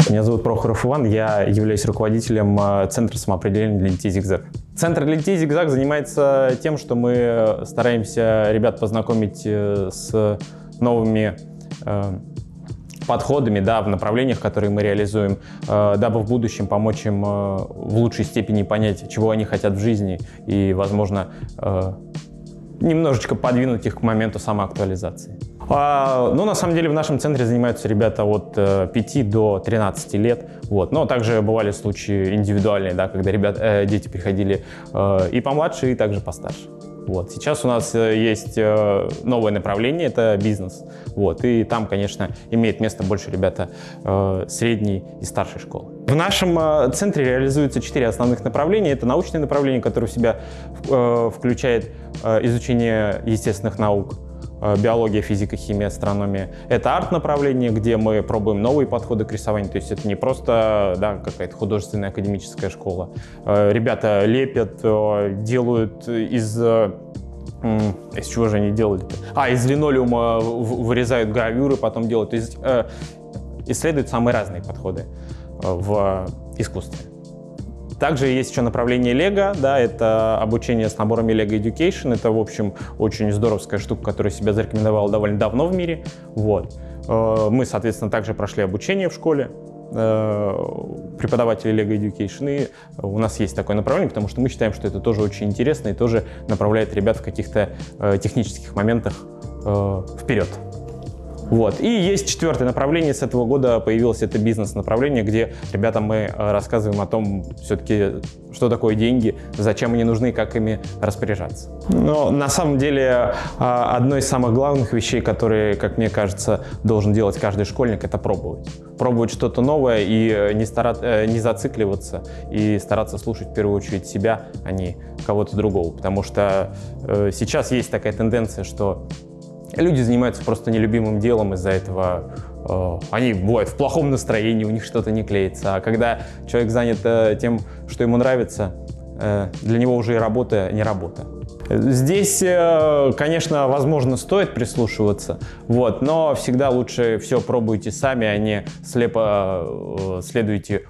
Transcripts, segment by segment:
Меня зовут Прохоров Иван, я являюсь руководителем Центра самоопределения для детей «Зигзаг». Центр для детей «Зигзаг» занимается тем, что мы стараемся ребят познакомить с новыми подходами, да, в направлениях, которые мы реализуем, дабы в будущем помочь им в лучшей степени понять, чего они хотят в жизни и, возможно, немножечко подвинуть их к моменту самоактуализации. Ну, на самом деле, в нашем центре занимаются ребята от 5 до 13 лет. Вот. Но также бывали случаи индивидуальные, да, когда дети приходили и помладше, и также постарше. Вот. Сейчас у нас есть новое направление, это бизнес. Вот. И там, конечно, имеет место больше ребята средней и старшей школы. В нашем центре реализуются 4 основных направления. Это научное направление, которое в себя включает изучение естественных наук, биология, физика, химия, астрономия. Это арт-направление, где мы пробуем новые подходы к рисованию. То есть это не просто, да, какая-то художественная академическая школа. Ребята лепят, делают из чего же они делали-то? Из линолеума вырезают гравюры, потом делают. То есть исследуют самые разные подходы в искусстве. Также есть еще направление Лего, да, это обучение с наборами Lego Education. Это, в общем, очень здоровская штука, которая себя зарекомендовала довольно давно в мире. Вот. Мы, соответственно, также прошли обучение в школе преподавателей Lego Education. И у нас есть такое направление, потому что мы считаем, что это тоже очень интересно и тоже направляет ребят в каких-то технических моментах вперед. Вот. И есть 4-е направление, с этого года появилось это бизнес-направление, где ребятам мы рассказываем о том, все-таки, что такое деньги, зачем они нужны и как ими распоряжаться. Но на самом деле одной из самых главных вещей, которые, как мне кажется, должен делать каждый школьник, это пробовать. Пробовать что-то новое и не зацикливаться, и стараться слушать в первую очередь себя, а не кого-то другого. Потому что сейчас есть такая тенденция, что люди занимаются просто нелюбимым делом, из-за этого они бывают в плохом настроении, у них что-то не клеится. А когда человек занят тем, что ему нравится, для него уже и работа не работа. Здесь, конечно, возможно, стоит прислушиваться, вот, но всегда лучше все пробуйте сами, а не слепо следуйте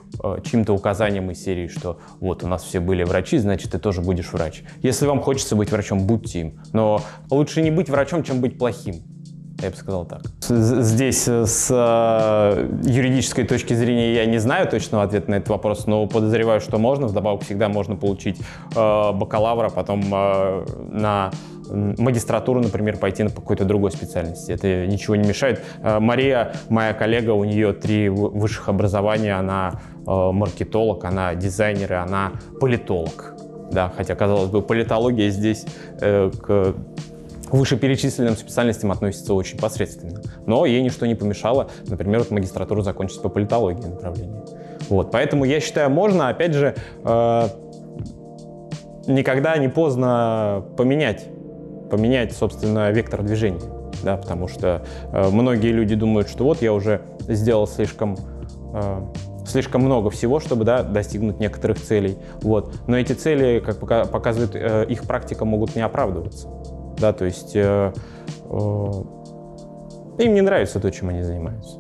чьим-то указаниям из серии, что вот у нас все были врачи, значит, ты тоже будешь врач. Если вам хочется быть врачом, будьте им, но лучше не быть врачом, чем быть плохим. Я бы сказал так. Здесь с юридической точки зрения я не знаю точного ответа на этот вопрос, но подозреваю, что можно. Вдобавок всегда можно получить бакалавра, потом на магистратуру, например, пойти на какой-то другой специальности. Это ничего не мешает. Мария, моя коллега, у нее 3 высших образования. Она маркетолог, она дизайнер, и она политолог. Да, хотя, казалось бы, политология здесь к вышеперечисленным специальностям относится очень посредственно. Но ей ничто не помешало, например, магистратуру закончить по политологии направлению. Вот. Поэтому я считаю, можно, опять же, никогда не поздно поменять, собственно, вектор движения. Да, потому что многие люди думают, что вот я уже сделал слишком много всего, чтобы, да, достигнуть некоторых целей. Вот. Но эти цели, как показывает их практика, могут не оправдываться. Да, то есть им не нравится то, чем они занимаются.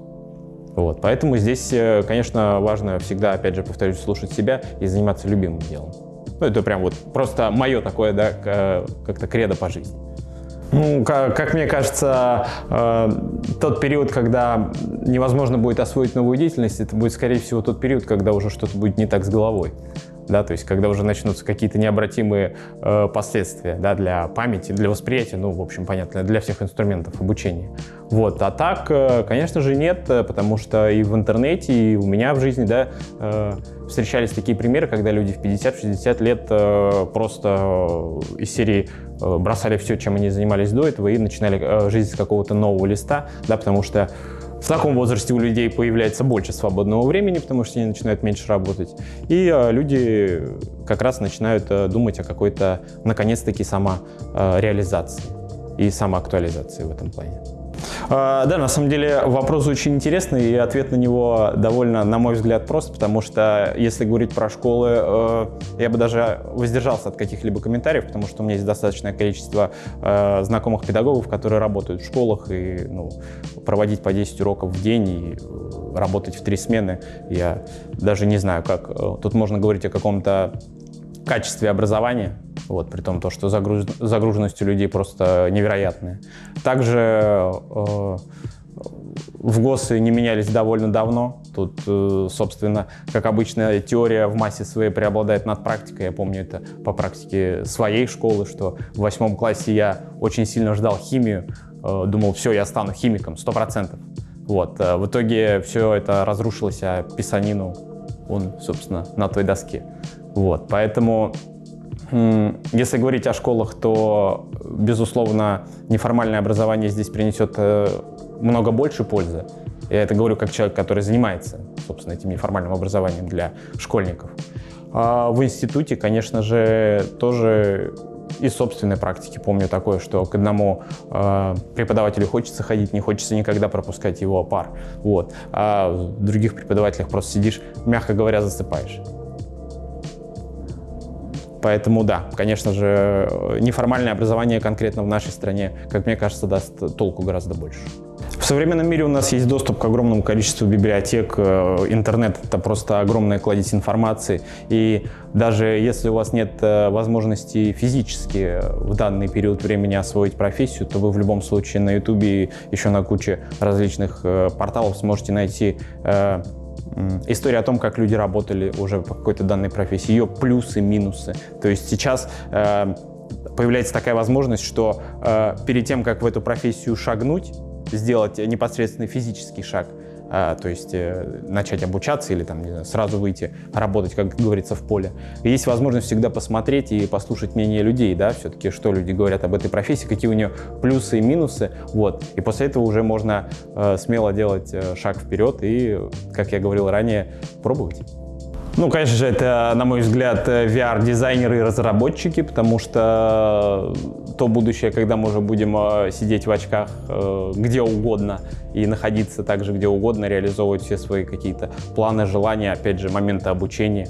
Вот, поэтому здесь, конечно, важно всегда, опять же, повторюсь, слушать себя и заниматься любимым делом. Ну, это прям вот просто мое такое, да, как-то кредо по жизни. Ну, как мне кажется, тот период, когда невозможно будет освоить новую деятельность, это будет, скорее всего, тот период, когда уже что-то будет не так с головой. Да, то есть когда уже начнутся какие-то необратимые последствия, да, для памяти, для восприятия, ну, в общем, понятно, для всех инструментов обучения. Вот. А так, конечно же, нет, потому что и в интернете, и у меня в жизни, да, встречались такие примеры, когда люди в 50-60 лет просто из серии бросали все, чем они занимались до этого, и начинали жизнь с какого-то нового листа, да, потому что в таком возрасте у людей появляется больше свободного времени, потому что они начинают меньше работать. И люди как раз начинают думать о какой-то, наконец-таки, самореализации и самоактуализации в этом плане. Да, на самом деле вопрос очень интересный, и ответ на него довольно, на мой взгляд, прост, потому что если говорить про школы, я бы даже воздержался от каких-либо комментариев, потому что у меня есть достаточное количество знакомых педагогов, которые работают в школах, и проводить по 10 уроков в день и работать в 3 смены, я даже не знаю, как. Тут можно говорить о каком-то качестве образования, при том, что загруженность у людей просто невероятная. Также в ГОСы не менялись довольно давно. Тут, собственно, как обычно, теория в массе своей преобладает над практикой. Я помню это по практике своей школы, что в 8 классе я очень сильно ждал химию, думал, все, я стану химиком, 100%. В итоге все это разрушилось, а писанину он, собственно, на той доске. Поэтому, если говорить о школах, то, безусловно, неформальное образование здесь принесет много больше пользы. Я это говорю как человек, который занимается, собственно, этим неформальным образованием для школьников. А в институте, конечно же, тоже из собственной практики помню такое, что к одному преподавателю хочется ходить, не хочется никогда пропускать его пар. А в других преподавателях просто сидишь, мягко говоря, засыпаешь. Поэтому да, конечно же, неформальное образование конкретно в нашей стране, как мне кажется, даст толку гораздо больше. В современном мире у нас есть доступ к огромному количеству библиотек, интернет — это просто огромная кладезь информации, и даже если у вас нет возможности физически в данный период времени освоить профессию, то вы в любом случае на YouTube и еще на куче различных порталов сможете найти история о том, как люди работали уже по какой-то данной профессии, ее плюсы, минусы. То есть сейчас появляется такая возможность, что перед тем, как в эту профессию шагнуть, сделать непосредственный физический шаг, то есть начать обучаться или не знаю, сразу выйти работать, как говорится, в поле. И есть возможность всегда посмотреть и послушать мнение людей, да, все-таки, что люди говорят об этой профессии, какие у нее плюсы и минусы, И после этого уже можно смело делать шаг вперед и, как я говорил ранее, пробовать. Конечно же, это, на мой взгляд, VR-дизайнеры и разработчики, потому что то будущее, когда мы уже будем сидеть в очках где угодно и находиться также где угодно, реализовывать все свои какие-то планы, желания, опять же, моменты обучения.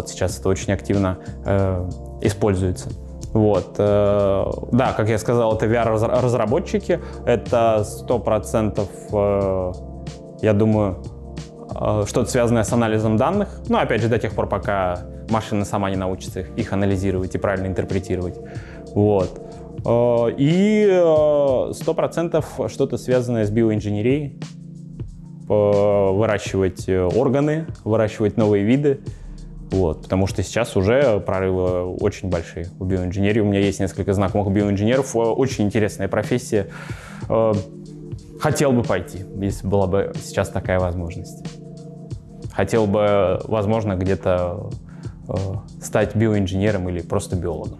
Сейчас это очень активно используется. Да, как я сказал, это VR-разработчики, это 100%, я думаю, что-то связанное с анализом данных, опять же, до тех пор, пока машина сама не научится их анализировать и правильно интерпретировать. И 100% что-то связанное с биоинженерией, выращивать органы, выращивать новые виды, потому что сейчас уже прорывы очень большие в биоинженерии. У меня есть несколько знакомых биоинженеров, очень интересная профессия. Хотел бы пойти, если была бы сейчас такая возможность. Хотел бы, возможно, где-то стать биоинженером или просто биологом.